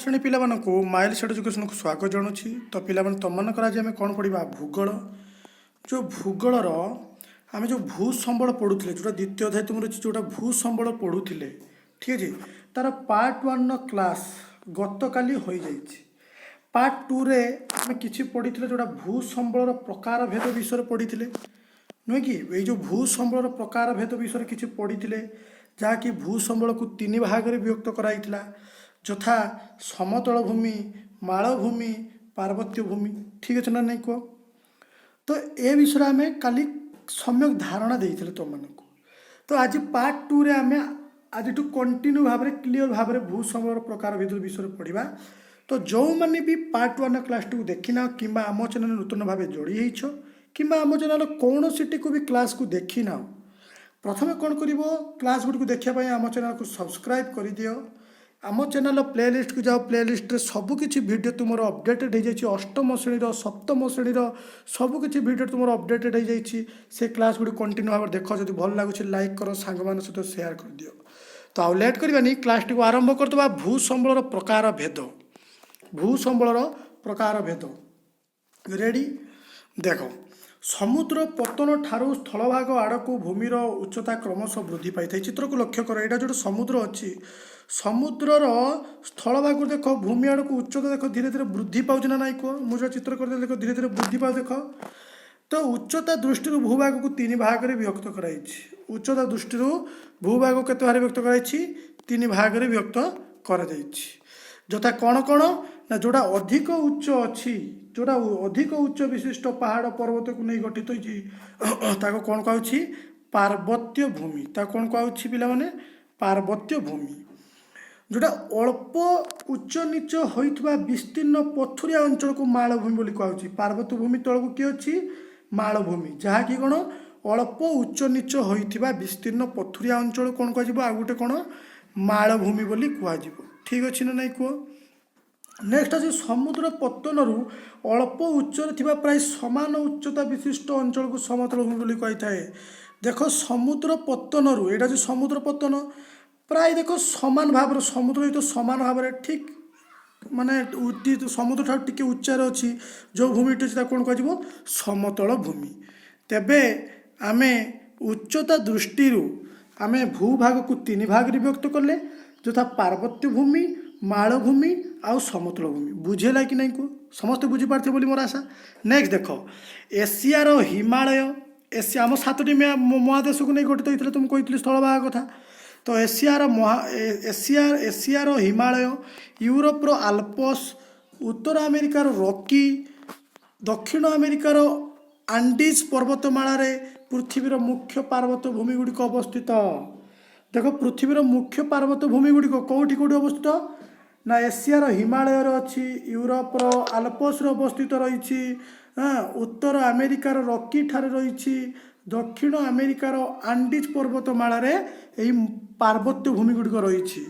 ଶ୍ରେଣୀ ପିଲାମାନଙ୍କୁ ମାଇଲ୍ସ ଏଡୁକେସନକୁ ସ୍ୱାଗତ ଜଣାଉଛି। ତ ପିଲାମାନେ ତମମାନଙ୍କର ଆଜି ଆମେ କ'ଣ ପଢ଼ିବା? ଭୂଗୋଳ। ଯେଉଁ ଭୂଗୋଳର ଆମେ ଯେଉଁ ଭୂ ସମ୍ବଳ ପଢ଼ୁଥିଲେ, ଯେଉଁଟା ଦ୍ୱିତୀୟ ଅଧ୍ୟାୟ ତୁମର ଅଛି, ଯେଉଁଟା ଭୂ ସମ୍ବଳ ପଢ଼ୁଥିଲେ, ଠିକ୍ ଅଛି, ତାର ପାର୍ଟ 1ର କ୍ଲାସ୍ ଗତକାଲି ହୋଇଯାଇଛି। ପାର୍ଟ 2ରେ ଆମେ କିଛି ପଢ଼ିଥିଲେ ଯେଉଁଟା ଭୂ ସମ୍ବଳର ପ୍ରକାର ଭେଦ ବିଷୟରେ ପଢ଼ିଥିଲେ, ନୁହେଁ କି? ଏଇ ଯେଉଁ ଭୂ ସମ୍ବଳର ପ୍ରକାର ଭେଦ ବିଷୟରେ କିଛି ପଢ଼ିଥିଲେ, ଯାହାକି ଭୂ ସମ୍ବଳକୁ 3 ଭାଗରେ ବିଭକ୍ତ କରାଯାଇଥିଲା, ଯଥା ସମତଳ ଭୂମି, ମାଳଭୂମି, ପାର୍ବତ୍ୟ ଭୂମି। ଠିକ୍ ଅଛି ନା ନାଇଁ କୁହ? ତ ଏ ବିଷୟରେ ଆମେ କାଲି ସମ୍ୟକ ଧାରଣା ଦେଇଥିଲେ ତୁମମାନଙ୍କୁ। ତ ଆଜି ପାର୍ଟ 2ରେ ଆମେ ଆଜିଠୁ କଣ୍ଟିନ୍ୟୁ ଭାବରେ କ୍ଲିଅର ଭାବରେ ଭୂ ସମ୍ବଳର ପ୍ରକାର ଭେଦ ବିଷୟରେ ପଢ଼ିବା। ତ ଯେଉଁମାନେ ବି ପାର୍ଟ 1ର କ୍ଲାସ୍ଟିକୁ ଦେଖିନା କିମ୍ବା ଆମ ଚ୍ୟାନେଲ ନୂତନ ଭାବେ ଯୋଡ଼ି ହେଇଛ କିମ୍ବା ଆମ ଚ୍ୟାନେଲ କୌଣସିଟିକୁ ବି କ୍ଲାସ୍କୁ ଦେଖିନାଅ, ପ୍ରଥମେ କ'ଣ କରିବ? କ୍ଲାସ୍ ଗୁଡ଼ିକୁ ଦେଖିବା ପାଇଁ ଆମ ଚ୍ୟାନେଲକୁ ସବସ୍କ୍ରାଇବ୍ କରିଦିଅ। ଆମ ଚ୍ୟାନେଲ ପ୍ଲେଲିଷ୍ଟକୁ ଯାଅ, ପ୍ଲେଲିଷ୍ଟରେ ସବୁକିଛି ଭିଡ଼ିଓ ତୁମର ଅପଡ଼େଟେଡ଼ ହୋଇଯାଇଛି। ଅଷ୍ଟମ ଶ୍ରେଣୀର, ସପ୍ତମ ଶ୍ରେଣୀର ସବୁକିଛି ଭିଡ଼ିଓ ତୁମର ଅପଡ଼େଟେଡ଼ ହୋଇଯାଇଛି। ସେ କ୍ଲାସ୍ ଗୁଡ଼ିକୁ କଣ୍ଟିନ୍ୟୁ ଭାବରେ ଦେଖ। ଯଦି ଭଲ ଲାଗୁଛି ଲାଇକ୍ କର, ସାଙ୍ଗମାନଙ୍କ ସହିତ ସେୟାର କରିଦିଅ। ତ ଆଉ ଲେଟ୍ କରିବାନି, କ୍ଲାସ୍ଟିକୁ ଆରମ୍ଭ କରିଦେବା। ଭୂ ସମ୍ବଳର ପ୍ରକାର ଭେଦ। ଭୂ ସମ୍ବଳର ପ୍ରକାର ଭେଦ ରେଡ଼ି? ଦେଖ, ସମୁଦ୍ର ପତନ ଠାରୁ ସ୍ଥଳଭାଗ ଆଡ଼କୁ ଭୂମିର ଉଚ୍ଚତା କ୍ରମଶଃ ବୃଦ୍ଧି ପାଇଥାଏ। ଚିତ୍ରକୁ ଲକ୍ଷ୍ୟ କର, ଏଇଟା ଯେଉଁଟା ସମୁଦ୍ର ଅଛି, ସମୁଦ୍ରର ସ୍ଥଳଭାଗରୁ ଦେଖ, ଭୂମି ଆଡ଼କୁ ଉଚ୍ଚତା ଦେଖ ଧୀରେ ଧୀରେ ବୃଦ୍ଧି ପାଉଛି ନା ନାଇଁ କୁହ? ମୁଁ ଯେଉଁ ଚିତ୍ର କରିଦେଲି ଦେଖ, ଧୀରେ ଧୀରେ ବୃଦ୍ଧି ପାଉ ଦେଖ। ତ ଉଚ୍ଚତା ଦୃଷ୍ଟିରୁ ଭୂଭାଗକୁ 3 ଭାଗରେ ବିଭକ୍ତ କରାଯାଇଛି। ଉଚ୍ଚତା ଦୃଷ୍ଟିରୁ ଭୂଭାଗ କେତେ ଭାଗରେ ବିଭକ୍ତ କରାଯାଇଛି? 3 ଭାଗରେ ବିଭକ୍ତ କରାଯାଇଛି। ଯଥା କ'ଣ କ'ଣ? ନା ଯେଉଁଟା ଅଧିକ ଉଚ୍ଚ ଅଛି, ଯେଉଁଟା ଅଧିକ ଉଚ୍ଚ ବିଶିଷ୍ଟ ପାହାଡ଼ ପର୍ବତକୁ ନେଇ ଗଠିତ ହୋଇଛି, ତାକୁ କ'ଣ କୁହାଯାଉଛି? ପାର୍ବତ୍ୟ ଭୂମି। ତାକୁ କ'ଣ କୁହାଯାଉଛି ପିଲାମାନେ? ପାର୍ବତ୍ୟ ଭୂମି। ଯେଉଁଟା ଅଳ୍ପ ଉଚ୍ଚ ନିଚ ହୋଇଥିବା ବିସ୍ତୀର୍ଣ୍ଣ ପଥୁରିଆ ଅଞ୍ଚଳକୁ ମାଳଭୂମି ବୋଲି କୁହାଯାଉଛି। ପାର୍ବତ୍ୟ ଭୂମି ତଳକୁ କିଏ ଅଛି? ମାଳଭୂମି। ଯାହାକି କ'ଣ? ଅଳ୍ପ ଉଚ୍ଚ ନିଚ ହୋଇଥିବା ବିସ୍ତୀର୍ଣ୍ଣ ପଥୁରିଆ ଅଞ୍ଚଳ କ'ଣ କୁହାଯିବ? ଆଉ ଗୋଟେ କ'ଣ? ମାଳଭୂମି ବୋଲି କୁହାଯିବ। ଠିକ୍ ଅଛି ନା ନାଇଁ କୁହ? ନେକ୍ସଟ ଅଛି, ସମୁଦ୍ର ପତନରୁ ଅଳ୍ପ ଉଚ୍ଚରେ ଥିବା ପ୍ରାୟ ସମାନ ଉଚ୍ଚତା ବିଶିଷ୍ଟ ଅଞ୍ଚଳକୁ ସମତଳ ଭୂମି ବୋଲି କୁହାଯାଇଥାଏ। ଦେଖ, ସମୁଦ୍ର ପତନରୁ, ଏଇଟା ହେଉଛି ସମୁଦ୍ର ପତନ, ପ୍ରାୟ ଦେଖ ସମାନ ଭାବରେ ସମୁଦ୍ର ସହିତ ସମାନ ଭାବରେ ଠିକ୍ ମାନେ ସମୁଦ୍ର ଠାରୁ ଟିକେ ଉଚ୍ଚାରେ ଅଛି ଯେଉଁ ଭୂମିଟି ଅଛି, ତାକୁ କ'ଣ କୁହାଯିବ? ସମତଳ ଭୂମି। ତେବେ ଆମେ ଉଚ୍ଚତା ଦୃଷ୍ଟିରୁ ଆମେ ଭୂଭାଗକୁ 3 ଭାଗରେ ବିଭକ୍ତ କଲେ, ଯଥା ପାର୍ବତ୍ୟ ଭୂମି, ମାଳଭୂମି ଆଉ ସମତଳ ଭୂମି। ବୁଝିହେଲା କି ନାହିଁ କୁହ? ସମସ୍ତେ ବୁଝିପାରୁଥିବେ ବୋଲି ମୋର ଆଶା। ନେକ୍ସଟ ଦେଖ, ଏସିଆର ହିମାଳୟ, ଏସିଆ ଆମ 7ଟି ମହାଦେଶକୁ ନେଇ ଗଠିତ ହୋଇଥିଲେ, ତୁମକୁ କହିଥିଲି ସ୍ଥଳଭାଗ କଥା। ତ ଏସିଆର ହିମାଳୟ, ୟୁରୋପର ଆଲପସ୍, ଉତ୍ତର ଆମେରିକାର ରକି, ଦକ୍ଷିଣ ଆମେରିକାର ଆଣ୍ଡିଜ୍ ପର୍ବତମାଳାରେ ପୃଥିବୀର ମୁଖ୍ୟ ପାର୍ବତ୍ୟ ଭୂମି ଗୁଡ଼ିକ ଅବସ୍ଥିତ। ଦେଖ, ପୃଥିବୀର ମୁଖ୍ୟ ପାର୍ବତ୍ୟ ଭୂମି ଗୁଡ଼ିକ କେଉଁଠି କେଉଁଠି ଅବସ୍ଥିତ? ନା ଏସିଆର ହିମାଳୟରେ ଅଛି, ୟୁରୋପର ଆଲପସରେ ଅବସ୍ଥିତ ରହିଛି, ଉତ୍ତର ଆମେରିକାର ରକି ଠାରେ ରହିଛି, ଦକ୍ଷିଣ ଆମେରିକାର ଆଣ୍ଡିଜ୍ ପର୍ବତମାଳାରେ ଏହି ପାର୍ବତ୍ୟ ଭୂମି ଗୁଡ଼ିକ ରହିଛି।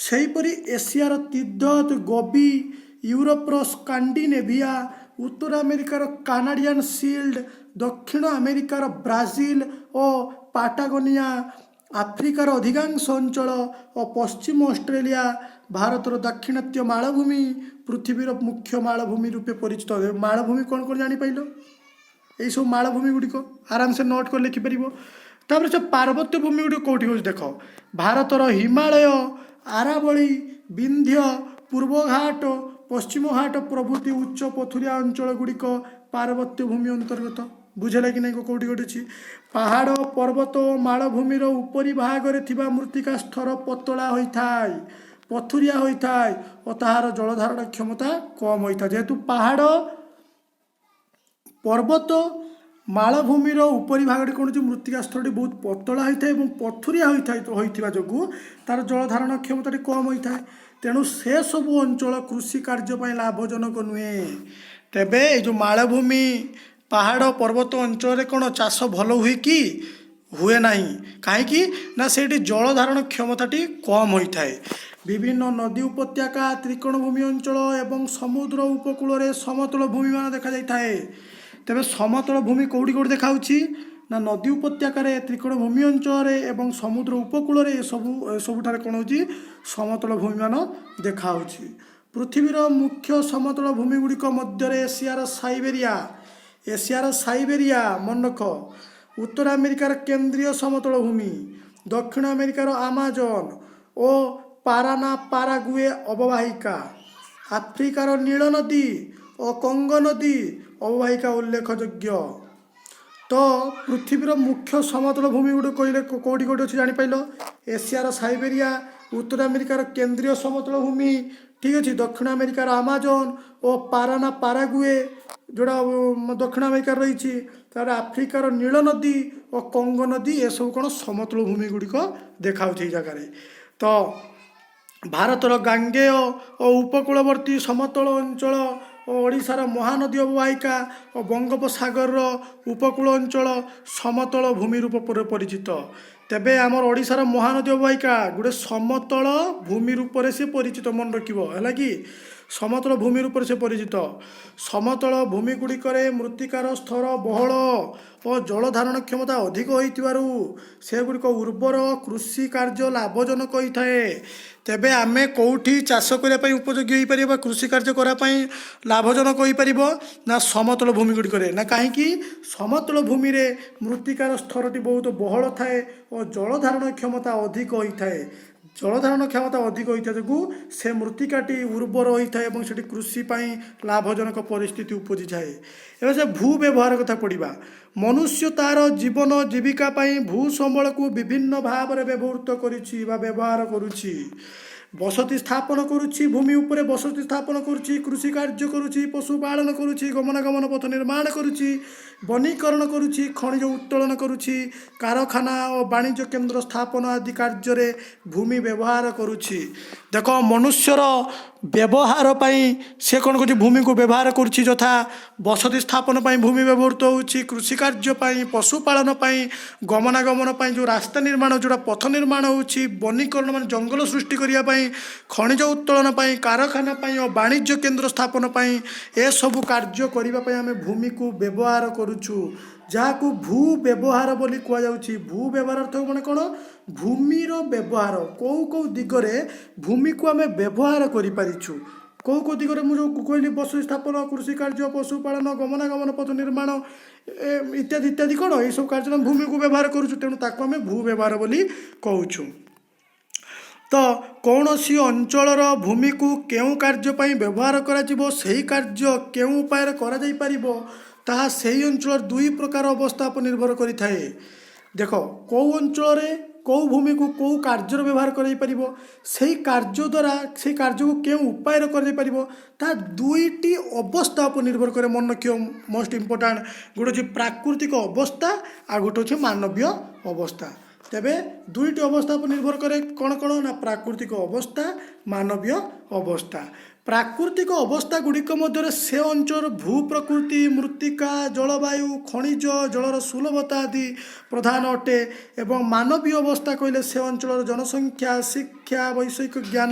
ସେହିପରି ଏସିଆର ତିବ୍ଦତ, ଗୋବି, ୟୁରୋପର ସ୍କାଣ୍ଡିନେଭିଆ, ଉତ୍ତର ଆମେରିକାର କାନାଡ଼ିଆନ୍ ସିଲ୍ଡ, ଦକ୍ଷିଣ ଆମେରିକାର ବ୍ରାଜିଲ ଓ ପାଟାଗୋନିଆ, ଆଫ୍ରିକାର ଅଧିକାଂଶ ଅଞ୍ଚଳ ଓ ପଶ୍ଚିମ ଅଷ୍ଟ୍ରେଲିଆ, ଭାରତର ଦାକ୍ଷିଣାତ୍ୟ ମାଳଭୂମି ପୃଥିବୀର ମୁଖ୍ୟ ମାଳଭୂମି ରୂପେ ପରିଚିତ। ମାଳଭୂମି କ'ଣ କ'ଣ ଜାଣିପାରିଲ? ଏଇସବୁ ମାଳଭୂମି ଗୁଡ଼ିକ ଆରାମସେ ନୋଟ୍ କରି ଲେଖିପାରିବ। ତାପରେ ସେ ପାର୍ବତ୍ୟ ଭୂମି ଗୁଡ଼ିକ କେଉଁଠି ହେଉଛି ଦେଖ, ଭାରତର ହିମାଳୟ, ଆରାବଳୀ, ବିନ୍ଧ୍ୟ, ପୂର୍ବଘାଟ, ପଶ୍ଚିମଘାଟ ପ୍ରଭୃତି ଉଚ୍ଚ ପଥୁରିଆ ଅଞ୍ଚଳ ଗୁଡ଼ିକ ପାର୍ବତ୍ୟ ଭୂମି ଅନ୍ତର୍ଗତ। ବୁଝିଲା କି ନାହିଁ? କେଉଁଠି କେଉଁଠି ଅଛି? ପାହାଡ଼, ପର୍ବତ ଓ ମାଳଭୂମିର ଉପରି ଭାଗରେ ଥିବା ମୃତ୍ତିକା ସ୍ତର ପତଳା ହୋଇଥାଏ, ପଥୁରିଆ ହୋଇଥାଏ ଓ ତାହାର ଜଳଧାରଣ କ୍ଷମତା କମ୍ ହୋଇଥାଏ। ଯେହେତୁ ପାହାଡ଼, ପର୍ବତ, ମାଳଭୂମିର ଉପରି ଭାଗଟି କ'ଣ ହେଉଛି? ମୃତ୍ତିକା ସ୍ତରଟି ବହୁତ ପତଳା ହୋଇଥାଏ ଏବଂ ପଥୁରିଆ ହୋଇଥିବା ଯୋଗୁଁ ତା'ର ଜଳଧାରଣ କ୍ଷମତାଟି କମ୍ ହୋଇଥାଏ। ତେଣୁ ସେସବୁ ଅଞ୍ଚଳ କୃଷି କାର୍ଯ୍ୟ ପାଇଁ ଲାଭଜନକ ନୁହେଁ। ତେବେ ଏଇ ଯେଉଁ ମାଳଭୂମି, ପାହାଡ଼, ପର୍ବତ ଅଞ୍ଚଳରେ କ'ଣ ଚାଷ ଭଲ ହୁଏ କି? ହୁଏ ନାହିଁ। କାହିଁକି? ନା ସେଇଠି ଜଳଧାରଣ କ୍ଷମତାଟି କମ୍ ହୋଇଥାଏ। ବିଭିନ୍ନ ନଦୀ ଉପତ୍ୟକା, ତ୍ରିକୋଣଭୂମି ଅଞ୍ଚଳ ଏବଂ ସମୁଦ୍ର ଉପକୂଳରେ ସମତଳ ଭୂମିମାନ ଦେଖାଯାଇଥାଏ। ତେବେ ସମତଳ ଭୂମି କେଉଁଠି କେଉଁଠି ଦେଖାହେଉଛି? ନା ନଦୀ ଉପତ୍ୟକାରେ, ତ୍ରିକୋଣଭୂମି ଅଞ୍ଚଳରେ ଏବଂ ସମୁଦ୍ର ଉପକୂଳରେ ଏସବୁଠାରେ କ'ଣ ହେଉଛି? ସମତଳ ଭୂମିମାନ ଦେଖାହେଉଛି। ପୃଥିବୀର ମୁଖ୍ୟ ସମତଳ ଭୂମି ଗୁଡ଼ିକ ମଧ୍ୟରେ ଏସିଆର ସାଇବେରିଆ ମନେ ରଖ, ଉତ୍ତର ଆମେରିକାର କେନ୍ଦ୍ରୀୟ ସମତଳ ଭୂମି, ଦକ୍ଷିଣ ଆମେରିକାର ଆମାଜନ ଓ ପାରାଗୁଏ ଅବବାହିକା, ଆଫ୍ରିକାର ନୀଳ ନଦୀ ଓ କଙ୍ଗୋ ନଦୀ ଅବବାହିକା ଉଲ୍ଲେଖଯୋଗ୍ୟ। ତ ପୃଥିବୀର ମୁଖ୍ୟ ସମତଳ ଭୂମି ଗୁଡ଼ିକ କହିଲେ କେଉଁଠି କେଉଁଠି ଅଛି ଜାଣିପାରିଲ? ଏସିଆର ସାଇବେରିଆ, ଉତ୍ତର ଆମେରିକାର କେନ୍ଦ୍ରୀୟ ସମତଳ ଭୂମି, ଠିକ୍ ଅଛି, ଦକ୍ଷିଣ ଆମେରିକାର ଆମାଜନ ଓ ପାରାଗୁଏ ଯେଉଁଟା ଦକ୍ଷିଣ ଆମେରିକାର ରହିଛି, ତାପରେ ଆଫ୍ରିକାର ନୀଳ ନଦୀ ଓ କଙ୍ଗୋ ନଦୀ, ଏସବୁ କ'ଣ ସମତଳ ଭୂମି ଗୁଡ଼ିକ ଦେଖାଉଛି ଏଇ ଜାଗାରେ। ତ ଭାରତର ଗାଙ୍ଗେୟ ଓ ଉପକୂଳବର୍ତ୍ତୀ ସମତଳ ଅଞ୍ଚଳ ଓ ଓଡ଼ିଶାର ମହାନଦୀ ଅବବାହିକା ଓ ବଙ୍ଗୋପସାଗରର ଉପକୂଳ ଅଞ୍ଚଳ ସମତଳ ଭୂମି ରୂପରେ ପରିଚିତ। ତେବେ ଆମର ଓଡ଼ିଶାର ମହାନଦୀ ଅବବାହିକା ଗୋଟେ ସମତଳ ଭୂମି ରୂପରେ ସେ ପରିଚିତ, ମନେ ରଖିବ ହେଲା କି, ସମତଳ ଭୂମି ରୂପରେ ସେ ପରିଚିତ। ସମତଳ ଭୂମି ଗୁଡ଼ିକରେ ମୃତ୍ତିକାର ସ୍ତର ବହଳ ଓ ଜଳ ଧାରଣ କ୍ଷମତା ଅଧିକ ହୋଇଥିବାରୁ ସେଗୁଡ଼ିକ ଉର୍ବର କୃଷି କାର୍ଯ୍ୟ ଲାଭଜନକ ହୋଇଥାଏ। ତେବେ ଆମେ କେଉଁଠି ଚାଷ କରିବା ପାଇଁ ଉପଯୋଗୀ ହୋଇପାରିବ ବା କୃଷି କାର୍ଯ୍ୟ କରିବା ପାଇଁ ଲାଭଜନକ ହୋଇପାରିବ? ନା ସମତଳ ଭୂମି ଗୁଡ଼ିକରେ। ନା କାହିଁକି? ସମତଳ ଭୂମିରେ ମୃତ୍ତିକାର ସ୍ତରଟି ବହୁତ ବହଳ ଥାଏ ଓ ଜଳ ଧାରଣ କ୍ଷମତା ଅଧିକ ହୋଇଥାଏ। ଜଳଧାରଣ କ୍ଷମତା ଅଧିକ ହୋଇଥିବା ଯୋଗୁଁ ସେ ମୃତ୍ତିକାଟି ଉର୍ବର ହୋଇଥାଏ ଏବଂ ସେଠି କୃଷି ପାଇଁ ଲାଭଜନକ ପରିସ୍ଥିତି ଉପୁଜିଥାଏ। ଏବେ ସେ ଭୂ ବ୍ୟବହାର କଥା ପଡ଼ିବା। ମନୁଷ୍ୟ ତା'ର ଜୀବନ ଜୀବିକା ପାଇଁ ଭୂ ସମ୍ବଳକୁ ବିଭିନ୍ନ ଭାବରେ ବ୍ୟବହୃତ କରିଛି ବା ବ୍ୟବହାର କରୁଛି। ବସତି ସ୍ଥାପନ କରୁଛି, ଭୂମି ଉପରେ ବସତି ସ୍ଥାପନ କରୁଛି, କୃଷି କାର୍ଯ୍ୟ କରୁଛି, ପଶୁପାଳନ କରୁଛି, ଗମନାଗମନ ପଥ ନିର୍ମାଣ କରୁଛି, ବନୀକରଣ କରୁଛି, ଖଣିଜ ଉତ୍ତୋଳନ କରୁଛି, କାରଖାନା ଓ ବାଣିଜ୍ୟ କେନ୍ଦ୍ର ସ୍ଥାପନ ଆଦି କାର୍ଯ୍ୟରେ ଭୂମି ବ୍ୟବହାର କରୁଛି। ଦେଖ, ମନୁଷ୍ୟର ବ୍ୟବହାର ପାଇଁ ସେ କ'ଣ କରୁଛି? ଭୂମିକୁ ବ୍ୟବହାର କରୁଛି। ଯଥା ବସତି ସ୍ଥାପନ ପାଇଁ ଭୂମି ବ୍ୟବହୃତ ହେଉଛି, କୃଷି କାର୍ଯ୍ୟ ପାଇଁ, ପଶୁପାଳନ ପାଇଁ, ଗମନାଗମନ ପାଇଁ ଯେଉଁ ରାସ୍ତା ନିର୍ମାଣ, ଯେଉଁଟା ପଥ ନିର୍ମାଣ ହେଉଛି, ବନୀକରଣ ମାନେ ଜଙ୍ଗଲ ସୃଷ୍ଟି କରିବା ପାଇଁ, ଖଣିଜ ଉତ୍ତୋଳନ ପାଇଁ, କାରଖାନା ପାଇଁ ଓ ବାଣିଜ୍ୟ କେନ୍ଦ୍ର ସ୍ଥାପନ ପାଇଁ, ଏସବୁ କାର୍ଯ୍ୟ କରିବା ପାଇଁ ଆମେ ଭୂମିକୁ ବ୍ୟବହାର କରୁଛୁ, ଯାହାକୁ ଭୂ ବ୍ୟବହାର ବୋଲି କୁହାଯାଉଛି। ଭୂ ବ୍ୟବହାର ଅର୍ଥ ମାନେ କ'ଣ? ଭୂମିର ବ୍ୟବହାର। କେଉଁ କେଉଁ ଦିଗରେ ଭୂମିକୁ ଆମେ ବ୍ୟବହାର କରିପାରିଛୁ, କେଉଁ ଦିଗରେ ମୁଁ ଯେଉଁ କହିଲି ବସତି ସ୍ଥାପନ, କୃଷି କାର୍ଯ୍ୟ, ପଶୁପାଳନ, ଗମନାଗମନ ପଥ ନିର୍ମାଣ ଇତ୍ୟାଦି ଇତ୍ୟାଦି, କ'ଣ ଏହିସବୁ କାର୍ଯ୍ୟରେ ଆମେ ଭୂମିକୁ ବ୍ୟବହାର କରୁଛୁ, ତେଣୁ ତାକୁ ଆମେ ଭୂ ବ୍ୟବହାର ବୋଲି କହୁଛୁ। ତ କୌଣସି ଅଞ୍ଚଳର ଭୂମିକୁ କେଉଁ କାର୍ଯ୍ୟ ପାଇଁ ବ୍ୟବହାର କରାଯିବ, ସେହି କାର୍ଯ୍ୟ କେଉଁ ଉପାୟରେ କରାଯାଇପାରିବ, ତାହା ସେହି ଅଞ୍ଚଳର ଦୁଇ ପ୍ରକାର ଅବସ୍ଥା ଉପରେ ନିର୍ଭର କରିଥାଏ। ଦେଖ, କେଉଁ ଅଞ୍ଚଳରେ କେଉଁ ଭୂମିକୁ କେଉଁ କାର୍ଯ୍ୟରେ ବ୍ୟବହାର କରାଯାଇପାରିବ, ସେହି କାର୍ଯ୍ୟ ଦ୍ୱାରା ସେହି କାର୍ଯ୍ୟକୁ କେଉଁ ଉପାୟରେ କରାଯାଇପାରିବ, ତାହା ଦୁଇଟି ଅବସ୍ଥା ଉପରେ ନିର୍ଭର କରେ। ମନେ ରଖିବ, ମୋଷ୍ଟ ଇମ୍ପୋର୍ଟାଣ୍ଟ, ଗୋଟେ ହେଉଛି ପ୍ରାକୃତିକ ଅବସ୍ଥା ଆଉ ଗୋଟେ ହେଉଛି ମାନବୀୟ ଅବସ୍ଥା। ତେବେ ଦୁଇଟି ଅବସ୍ଥା ଉପରେ ନିର୍ଭର କରେ। କ'ଣ କ'ଣ? ନା ପ୍ରାକୃତିକ ଅବସ୍ଥା, ମାନବୀୟ ଅବସ୍ଥା। ପ୍ରାକୃତିକ ଅବସ୍ଥା ଗୁଡ଼ିକ ମଧ୍ୟରେ ସେ ଅଞ୍ଚଳର ଭୂ ପ୍ରକୃତି, ମୃତ୍ତିକା, ଜଳବାୟୁ, ଖଣିଜ, ଜଳର ସୁଲଭତା ଆଦି ପ୍ରଧାନ ଅଟେ। ଏବଂ ମାନବୀୟ ଅବସ୍ଥା କହିଲେ ସେ ଅଞ୍ଚଳର ଜନସଂଖ୍ୟା, ଶିକ୍ଷା, ବୈଷୟିକ ଜ୍ଞାନ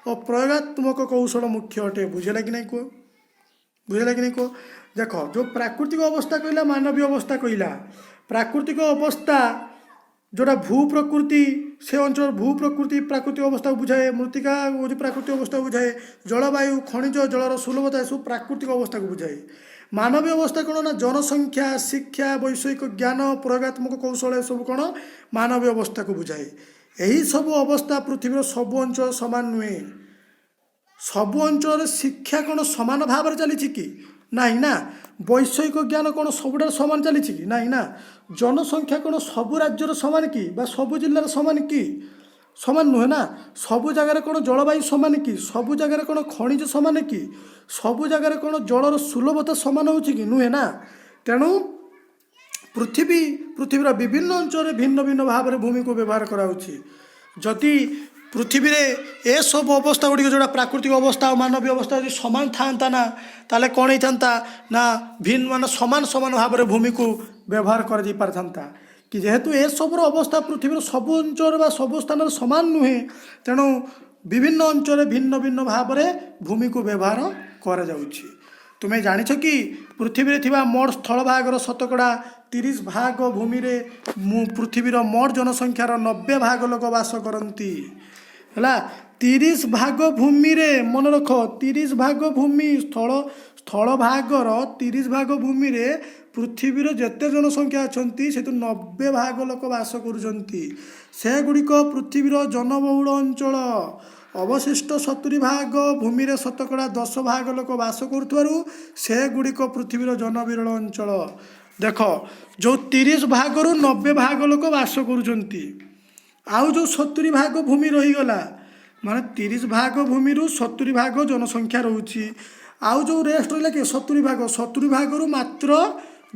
ଓ ପ୍ରୟୋଗାତ୍ମକ କୌଶଳ ମୁଖ୍ୟ ଅଟେ। ବୁଝିଲା କି ନାହିଁ କୁହ? ବୁଝିଲା କି ନାହିଁ କୁହ? ଦେଖ, ଯେଉଁ ପ୍ରାକୃତିକ ଅବସ୍ଥା କହିଲା, ମାନବୀୟ ଅବସ୍ଥା କହିଲା। ପ୍ରାକୃତିକ ଅବସ୍ଥା ଯେଉଁଟା ଭୂ ପ୍ରକୃତି, ସେ ଅଞ୍ଚଳର ଭୂ ପ୍ରକୃତି ପ୍ରାକୃତିକ ଅବସ୍ଥାକୁ ବୁଝାଏ। ମୃତ୍ତିକା ହେଉଛି ପ୍ରାକୃତିକ ଅବସ୍ଥାକୁ ବୁଝାଏ। ଜଳବାୟୁ, ଖଣିଜ, ଜଳର ସୁଲଭତା ଏସବୁ ପ୍ରାକୃତିକ ଅବସ୍ଥାକୁ ବୁଝାଏ। ମାନବୀୟ ଅବସ୍ଥା କ'ଣ? ନା ଜନସଂଖ୍ୟା, ଶିକ୍ଷା, ବୈଷୟିକ ଜ୍ଞାନ, ପ୍ରୟୋଗାତ୍ମକ କୌଶଳ ଏସବୁ କ'ଣ? ମାନବୀୟ ଅବସ୍ଥାକୁ ବୁଝାଏ। ଏହିସବୁ ଅବସ୍ଥା ପୃଥିବୀର ସବୁ ଅଞ୍ଚଳ ସମାନ ନୁହେଁ। ସବୁ ଅଞ୍ଚଳରେ ଶିକ୍ଷା କ'ଣ ସମାନ ଭାବରେ ଚାଲିଛି କି? ନାହିଁ ନା। ବୈଷୟିକ ଜ୍ଞାନ କ'ଣ ସବୁଠାରେ ସମାନ ଚାଲିଛି କି? ନାହିଁ ନା। ଜନସଂଖ୍ୟା କ'ଣ ସବୁ ରାଜ୍ୟର ସମାନ କି ବା ସବୁ ଜିଲ୍ଲାର ସମାନ କି? ସମାନ ନୁହେଁ ନା। ସବୁ ଜାଗାରେ କ'ଣ ଜଳବାୟୁ ସମାନ କି? ସବୁ ଜାଗାରେ କ'ଣ ଖଣିଜ ସମାନ କି? ସବୁ ଜାଗାରେ କ'ଣ ଜଳର ସୁଲଭତା ସମାନ ହେଉଛି କି? ନୁହେଁ ନା। ତେଣୁ ପୃଥିବୀର ବିଭିନ୍ନ ଅଞ୍ଚଳରେ ଭିନ୍ନ ଭିନ୍ନ ଭାବରେ ଭୂମିକୁ ବ୍ୟବହାର କରାଯାଉଛି। ଯଦି ପୃଥିବୀରେ ଏସବୁ ଅବସ୍ଥା ଗୁଡ଼ିକ ଯେଉଁଟା ପ୍ରାକୃତିକ ଅବସ୍ଥା ଆଉ ମାନବୀୟ ଅବସ୍ଥା ଯଦି ସମାନ ଥାଆନ୍ତା ନା, ତାହେଲେ କ'ଣ ହେଇଥାନ୍ତା? ନା ସମାନ ସମାନ ଭାବରେ ଭୂମିକୁ ବ୍ୟବହାର କରାଯାଇ ପାରିଥାନ୍ତା। କି ଯେହେତୁ ଏସବୁର ଅବସ୍ଥା ପୃଥିବୀର ସବୁ ଅଞ୍ଚଳରେ ବା ସବୁ ସ୍ଥାନରେ ସମାନ ନୁହେଁ, ତେଣୁ ବିଭିନ୍ନ ଅଞ୍ଚଳରେ ଭିନ୍ନ ଭିନ୍ନ ଭାବରେ ଭୂମିକୁ ବ୍ୟବହାର କରାଯାଉଛି। ତୁମେ ଜାଣିଛ କି ପୃଥିବୀରେ ଥିବା ମୋଟ ସ୍ଥଳଭାଗର ଶତକଡ଼ା 30% ଭୂମିରେ ପୃଥିବୀର ମୋଟ ଜନସଂଖ୍ୟାର 90% ଲୋକ ବାସ କରନ୍ତି। ହେଲା, 30 ଭାଗ ଭୂମିରେ ମନେ ରଖ 30 ଭାଗ ଭୂମି ସ୍ଥଳ ଭାଗର 30 ଭାଗ ଭୂମିରେ ପୃଥିବୀର ଯେତେ ଜନସଂଖ୍ୟା ଅଛନ୍ତି ସେଥିରୁ 90 ଭାଗ ଲୋକ ବାସ କରୁଛନ୍ତି। ସେଗୁଡ଼ିକ ପୃଥିବୀର ଜନବହୁଳ ଅଞ୍ଚଳ। ଅବଶିଷ୍ଟ 70 ଭାଗ ଭୂମିରେ ଶତକଡ଼ା 10 ଭାଗ ଲୋକ ବାସ କରୁଥିବାରୁ ସେଗୁଡ଼ିକ ପୃଥିବୀର ଜନବିରଳ ଅଞ୍ଚଳ। ଦେଖ ଯେଉଁ 30 ଭାଗରୁ 90 ଭାଗ ଲୋକ ବାସ କରୁଛନ୍ତି, ଆଉ ଯେଉଁ 70 ଭାଗ ଭୂମି ରହିଗଲା, ମାନେ 30 ଭାଗ ଭୂମିରୁ 70 ଭାଗ ଜନସଂଖ୍ୟା ରହୁଛି, ଆଉ ଯେଉଁ ରେଷ୍ଟ ରହିଲା କି 70 ଭାଗ, 70 ଭାଗରୁ ମାତ୍ର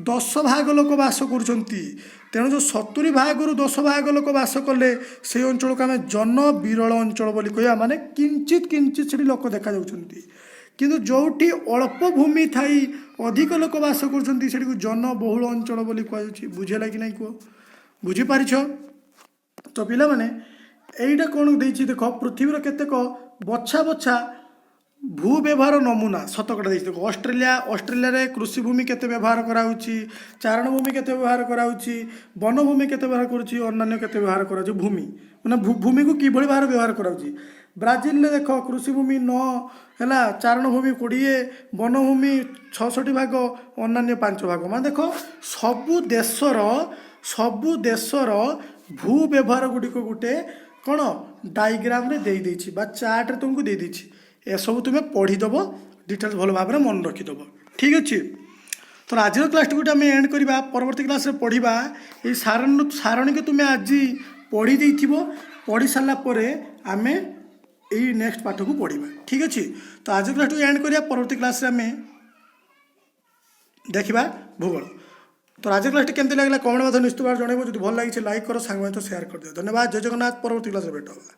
10 ଭାଗ ଲୋକ ବାସ କରୁଛନ୍ତି। ତେଣୁ ଯେଉଁ 70 ଭାଗରୁ 10 ଭାଗ ଲୋକ ବାସ କଲେ ସେଇ ଅଞ୍ଚଳକୁ ଆମେ ଜନବିରଳ ଅଞ୍ଚଳ ବୋଲି କହିବା। ମାନେ କିଞ୍ଚିତ୍ ସେଠି ଲୋକ ଦେଖାଯାଉଛନ୍ତି, କିନ୍ତୁ ଯେଉଁଠି ଅଳ୍ପ ଭୂମି ଥାଇ ଅଧିକ ଲୋକ ବାସ କରୁଛନ୍ତି ସେଠିକୁ ଜନବହୁଳ ଅଞ୍ଚଳ ବୋଲି କୁହାଯାଉଛି। ବୁଝିଲା କି ନାହିଁ କୁହ? ବୁଝିପାରିଛ? ତ ପିଲାମାନେ এইটা କ'ଣ ଦେଇଛି ଦେଖ, ପୃଥିବୀର କେତେକ ବଛା ବଛା ଭୂ ବ୍ୟବହାର ନମୁନା ଶତକଡ଼ା ଦେଇଛି। ଦେଖ ଅଷ୍ଟ୍ରେଲିଆରେ କୃଷିଭୂମି କେତେ ବ୍ୟବହାର କରାହେଉଛି, ଚାରଣଭୂମି କେତେ ବ୍ୟବହାର କରାହେଉଛି, ବନଭୂମି କେତେ ବ୍ୟବହାର କରୁଛି, ଅନ୍ୟାନ୍ୟ କେତେ ବ୍ୟବହାର କରାଯାଉଛି। ଭୂମି ମାନେ ଭୂମିକୁ କିଭଳି ଭାବରେ ବ୍ୟବହାର କରାଯାଉଛି। ବ୍ରାଜିଲରେ ଦେଖ କୃଷିଭୂମି 9 ହେଲା, ଚାରଣଭୂମି 20, ବନଭୂମି 66 ଭାଗ, ଅନ୍ୟାନ୍ୟ 5 ଭାଗ। ମାନେ ଦେଖ ସବୁ ଦେଶର ଭୂ ବ୍ୟବହାର ଗୁଡ଼ିକ ଗୋଟେ କ'ଣ ଡାଇଗ୍ରାମରେ ଦେଇଦେଇଛି ବା ଚାର୍ଟରେ ତୁମକୁ ଦେଇଦେଇଛି। ଏସବୁ ତୁମେ ପଢ଼ିଦେବ, ଡିଟେଲ୍ସ ଭଲ ଭାବରେ ମନେ ରଖିଦେବ। ଠିକ୍ ଅଛି। ତ ଆଜିର କ୍ଲାସ୍ଟିକୁ ଆମେ ଏଣ୍ଡ କରିବା। ପରବର୍ତ୍ତୀ କ୍ଲାସ୍ରେ ପଢ଼ିବା ଏଇ ସାରଣୀକୁ ତୁମେ ଆଜି ପଢ଼ି ଦେଇଥିବ। ପଢ଼ି ସାରିଲା ପରେ ଆମେ ଏଇ ନେକ୍ସଟ ପାଠକୁ ପଢ଼ିବା। ଠିକ୍ ଅଛି। ତ ଆଜି କ୍ଲାସ୍ଟିକୁ ଏଣ୍ଡ କରିବା। ପରବର୍ତ୍ତୀ କ୍ଲାସ୍ରେ ଆମେ ଦେଖିବା ଭୂଗୋଳ। ତ ଆଜି କ୍ଲାସ୍ଟି କେମିତି ଲାଗିଲା କମେଣ୍ଟ ମଧ୍ୟ ନିଶ୍ଚିତ ଭାବରେ ଜଣାଇବ। ଯଦି ଭଲ ଲାଗିଛି ଲାଇକ୍ କର, ସାଙ୍ଗମାନଙ୍କ ସହିତ ସେୟାର କରିଦିଅ। ଧନ୍ୟବାଦ। ଜୟ ଜଗନ୍ନାଥ। ପରବର୍ତ୍ତୀ କ୍ଲାସ୍ରେ ଭେଟ ହେବା।